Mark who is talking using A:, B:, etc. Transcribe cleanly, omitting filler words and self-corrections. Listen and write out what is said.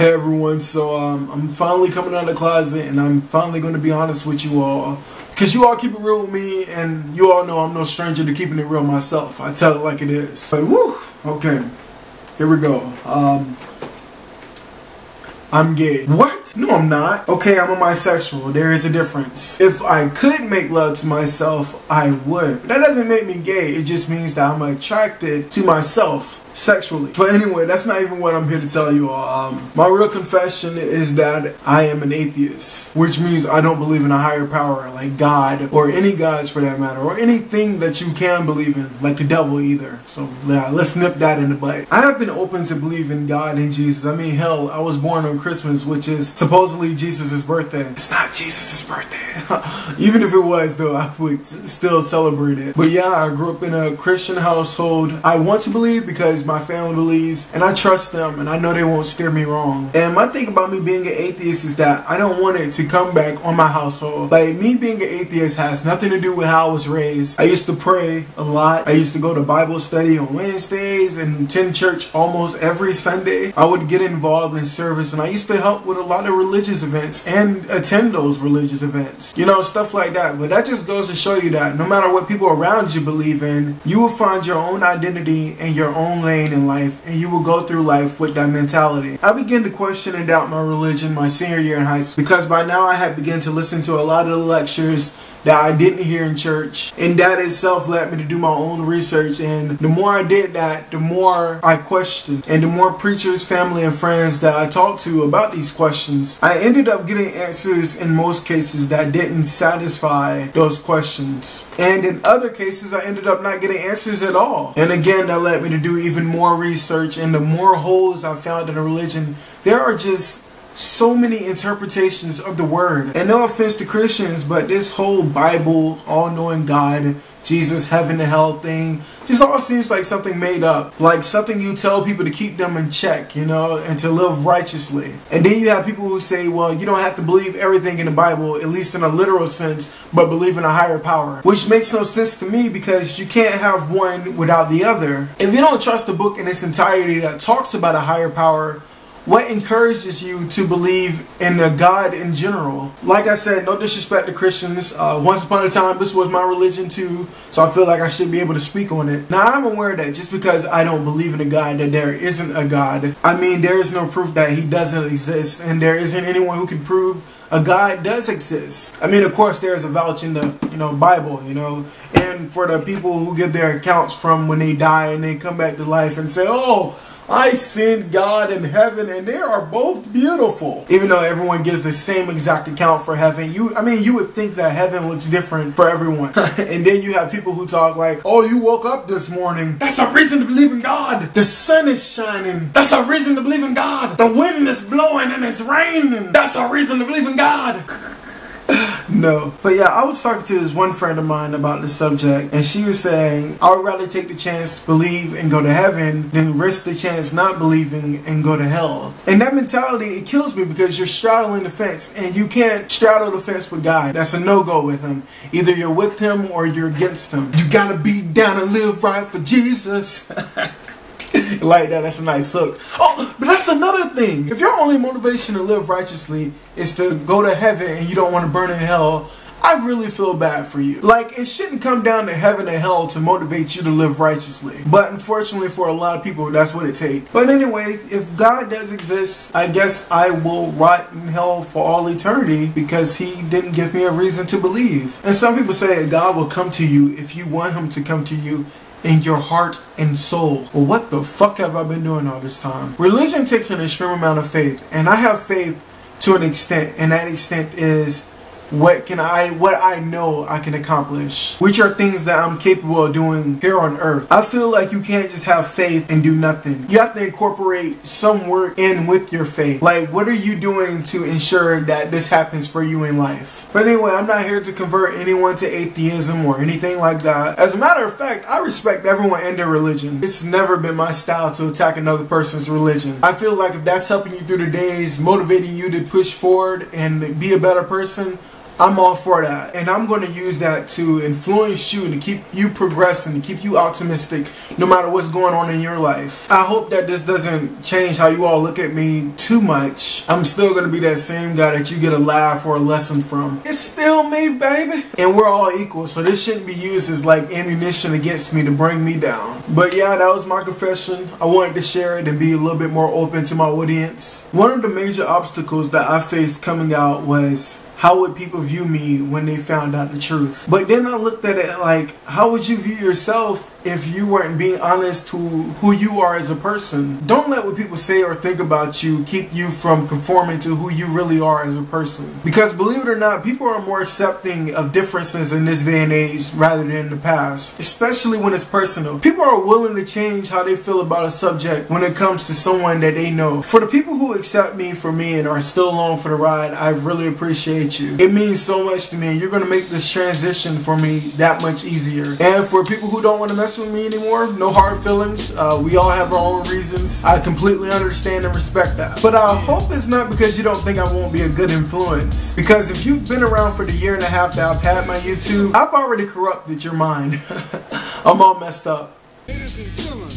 A: Hey everyone, so I'm finally coming out of the closet and I'm finally going to be honest with you all. Because you all keep it real with me and you all know I'm no stranger to keeping it real myself. I tell it like it is. But woo, okay, here we go. I'm gay. What? No, I'm not. Okay, I'm a bisexual. There is a difference. If I could make love to myself, I would. But that doesn't make me gay. It just means that I'm attracted to myself sexually. But anyway, that's not even what I'm here to tell you all. My real confession is that I am an atheist, which means I don't believe in a higher power like God or any gods for that matter, or anything that you can believe in, like the devil either. So yeah, let's nip that in the bud. I have been open to believe in God and Jesus. I mean, hell, I was born on Christmas, which is supposedly Jesus' birthday. It's not Jesus' birthday. Even if it was though, I would still celebrate it. But yeah, I grew up in a Christian household. I want to believe because my family believes and I trust them and I know they won't steer me wrong. And my thing about me being an atheist is that I don't want it to come back on my household. Like, me being an atheist has nothing to do with how I was raised. I used to pray a lot. I used to go to Bible study on Wednesdays and attend church almost every Sunday. I would get involved in service and I used to help with a lot of religious events and attend those religious events. You know, stuff like that. But that just goes to show you that no matter what people around you believe in, you will find your own identity and your own lane in life, and you will go through life with that mentality. I began to question and doubt my religion my senior year in high school because by now I had begun to listen to a lot of the lectures that I didn't hear in church, and that itself led me to do my own research. And the more I did that, the more I questioned, and the more preachers, family, and friends that I talked to about these questions, I ended up getting answers in most cases that didn't satisfy those questions, and in other cases I ended up not getting answers at all. And again, that led me to do even more research, and the more holes I found in a religion, there are just so many interpretations of the word. And no offense to Christians, but this whole Bible, all-knowing God, Jesus, heaven and hell thing just all seems like something made up, like something you tell people to keep them in check, you know, and to live righteously. And then you have people who say, well, you don't have to believe everything in the Bible, at least in a literal sense, but believe in a higher power, which makes no sense to me because you can't have one without the other. If you don't trust the book in its entirety that talks about a higher power, what encourages you to believe in a God in general? Like I said, no disrespect to Christians. Once upon a time, this was my religion too, so I feel like I should be able to speak on it. Now, I'm aware that just because I don't believe in a God, that there isn't a God. I mean, there is no proof that he doesn't exist, and there isn't anyone who can prove a God does exist. I mean, of course, there is a vouch in the, Bible, and for the people who get their accounts from when they die and they come back to life and say, oh, I seen God in heaven and they are both beautiful. Even though everyone gives the same exact account for heaven, you would think that heaven looks different for everyone. And then you have people who talk like, oh, you woke up this morning. That's a reason to believe in God. The sun is shining. That's a reason to believe in God. The wind is blowing and it's raining. That's a reason to believe in God. No. But yeah, I was talking to this one friend of mine about this subject, and she was saying, I would rather take the chance believe and go to heaven than risk the chance not believing and go to hell. And that mentality, it kills me because you're straddling the fence, and you can't straddle the fence with God. That's a no-go with him. Either you're with him or you're against him. You gotta be down and live right for Jesus. Like that, that's a nice hook. Oh, but that's another thing. If your only motivation to live righteously is to go to heaven and you don't want to burn in hell, I really feel bad for you. Like, it shouldn't come down to heaven and hell to motivate you to live righteously. But unfortunately for a lot of people, that's what it takes. But anyway, if God does exist, I guess I will rot in hell for all eternity because he didn't give me a reason to believe. And some people say that God will come to you if you want him to come to you in your heart and soul. Well, what the fuck have I been doing all this time? Religion takes an extreme amount of faith, and I have faith to an extent, and that extent is what I know I can accomplish, which are things that I'm capable of doing here on earth. I feel like you can't just have faith and do nothing. You have to incorporate some work in with your faith. Like, what are you doing to ensure that this happens for you in life? But anyway, I'm not here to convert anyone to atheism or anything like that. As a matter of fact, I respect everyone and their religion. It's never been my style to attack another person's religion. I feel like if that's helping you through the days, motivating you to push forward and be a better person, I'm all for that. And I'm going to use that to influence you, to keep you progressing, to keep you optimistic no matter what's going on in your life. I hope that this doesn't change how you all look at me too much. I'm still going to be that same guy that you get a laugh or a lesson from. It's still me, baby. And we're all equal, so this shouldn't be used as like ammunition against me to bring me down. But yeah, that was my confession. I wanted to share it and be a little bit more open to my audience. One of the major obstacles that I faced coming out was, how would people view me when they found out the truth? But then I looked at it like, how would you view yourself if you weren't being honest to who you are as a person? Don't let what people say or think about you keep you from conforming to who you really are as a person. Because believe it or not, people are more accepting of differences in this day and age rather than in the past. Especially when it's personal. People are willing to change how they feel about a subject when it comes to someone that they know. For the people who accept me for me and are still along for the ride, I really appreciate you. It means so much to me, and you're going to make this transition for me that much easier. And for people who don't want to mess with me anymore, no hard feelings. We all have our own reasons. I completely understand and respect that. But I hope it's not because you don't think I won't be a good influence. Because if you've been around for the year and a half that I've had my YouTube, I've already corrupted your mind. I'm all messed up.
B: Ladies and gentlemen,